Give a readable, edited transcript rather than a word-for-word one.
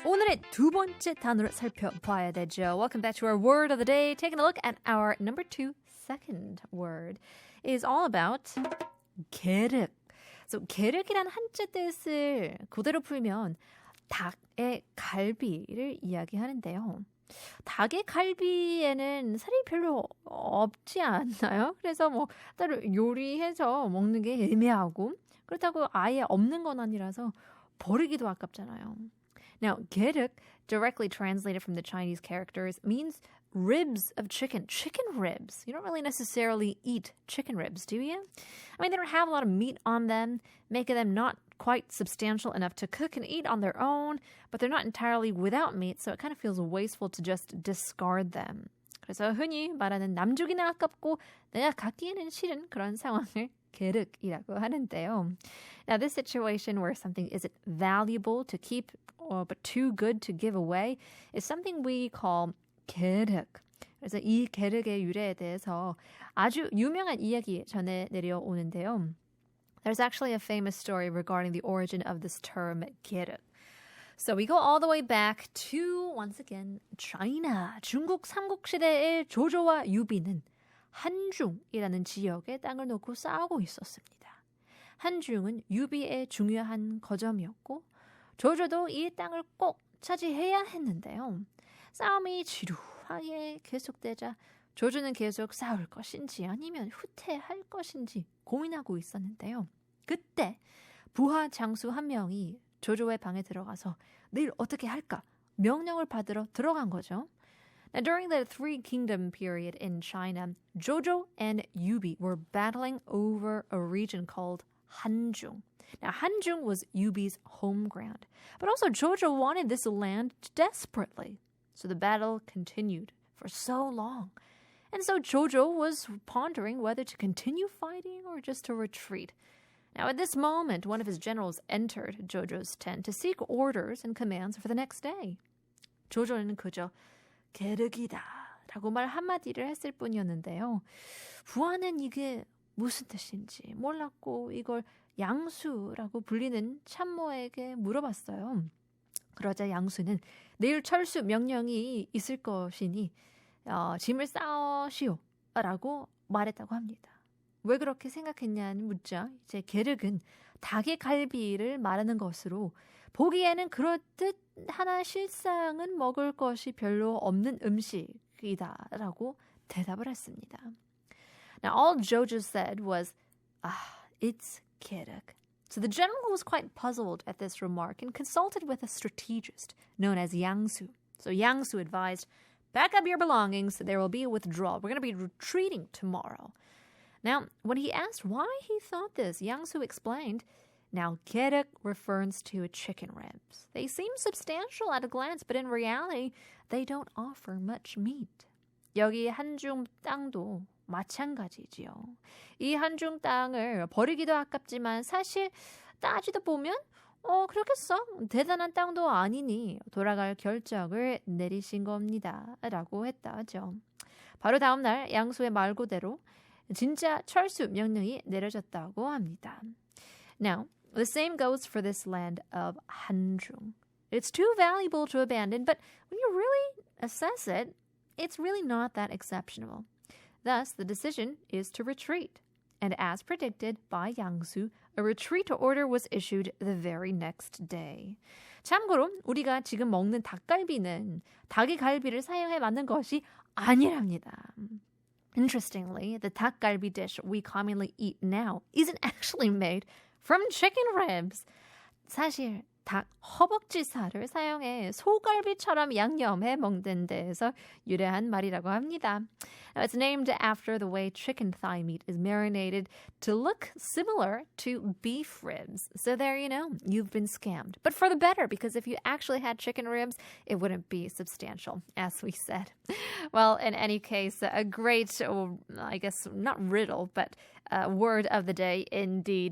오늘의 두 번째 단어를 살펴봐야 되죠. Welcome back to our word of the day. Taking a look at our number 2 second word is all about 게륵. So, 게륵이란 한자 뜻을 그대로 풀면 닭의 갈비를 이야기하는데요. 닭의 갈비에는 살이 별로 없지 않나요? 그래서 뭐 따로 요리해서 먹는 게 애매하고 그렇다고 아예 없는 건 아니라서 버리기도 아깝잖아요. Now, 게륵, directly translated from the Chinese characters, means ribs of chicken. Chicken ribs. You don't really necessarily eat chicken ribs, do you? I mean, they don't have a lot of meat on them, making them not quite substantial enough to cook and eat on their own, but they're not entirely without meat, so it kind of feels wasteful to just discard them. 그래서 흔히 말하는 남죽이나 아깝고 내가 갖기에는 싫은 그런 상황을 게륵이라고 하는데요. Now, this situation where something isn't valuable to keep but too good to give away is something we call 게륵. 그래서 이 게륵의 유래에 대해서 아주 유명한 이야기 전해 내려오는데요. There's actually a famous story regarding the origin of this term 게륵. So we go all the way back to, once again, China. 중국 삼국시대의 조조와 유비는 한중이라는 지역에 땅을 놓고 싸우고 있었습니다. 한중은 유비의 중요한 거점이었고 조조도 이 땅을 꼭 차지해야 했는데요. 싸움이 지루하게 계속되자 조조는 계속 싸울 것인지 아니면 후퇴할 것인지 고민하고 있었는데요. 그때 부하 장수 한 명이 조조의 방에 들어가서 내일 어떻게 할까 명령을 받으러 들어간 거죠. Now, during the Three Kingdom period in China, Jojo and Yubi were battling over a region called Hanjung. Now, Hanjung was Yubi's home ground, but also Jojo wanted this land desperately. So the battle continued for so long. And so Jojo was pondering whether to continue fighting or just to retreat. Now, at this moment, one of his generals entered Jojo's tent to seek orders and commands for the next day. 조조는 그저 게륵이다 라고 말 한마디를 했을 뿐이었는데요. 부하는 이게 무슨 뜻인지 몰랐고 이걸 양수라고 불리는 참모에게 물어봤어요. 그러자 양수는 내일 철수 명령이 있을 것이니 짐을 싸시오 라고 말했다고 합니다. 왜 그렇게 생각했냐는 묻자 이제 게륵은 닭의 갈비를 말하는 것으로 보기에는 그렇듯 하나 실상은 먹을 것이 별로 없는 음식이다라고 대답을 했습니다. Now all Jojo said was, it's 게륵. So the general was quite puzzled at this remark and consulted with a strategist known as Yangsu. So Yangsu advised, pack up your belongings, there will be a withdrawal. We're going to be retreating tomorrow. Now, when he asked why he thought this, Yangsu explained, now, 게륵 refers to chicken ribs. They seem substantial at a glance, but in reality, they don't offer much meat. 여기 한중 땅도 마찬가지지요. 이 한중 땅을 버리기도 아깝지만 사실 따지다 보면 그렇겠어. 대단한 땅도 아니니 돌아갈 결정을 내리신 겁니다. 라고 했다죠. 바로 다음 날 양수의 말 그대로 진짜 철수 명령이 내려졌다고 합니다. Now, the same goes for this land of Hanjung. It's too valuable to abandon, but when you really assess it, it's really not that exceptional. Thus, the decision is to retreat. And as predicted by Yangsu, a retreat order was issued the very next day. 참고로 우리가 지금 먹는 닭갈비는 닭의 갈비를 사용해 만든 것이 아니랍니다. Interestingly, the 닭갈비 dish we commonly eat now isn't actually made from chicken ribs. 사실 닭 허벅지살을 사용해 소갈비처럼 양념해 먹는 데에서 유래한 말이라고 합니다. Now, it's named after the way chicken thigh meat is marinated to look similar to beef ribs. So there you know, you've been scammed. But for the better, because if you actually had chicken ribs, it wouldn't be substantial, as we said. Well, in any case, a great, I guess not riddle, but word of the day indeed.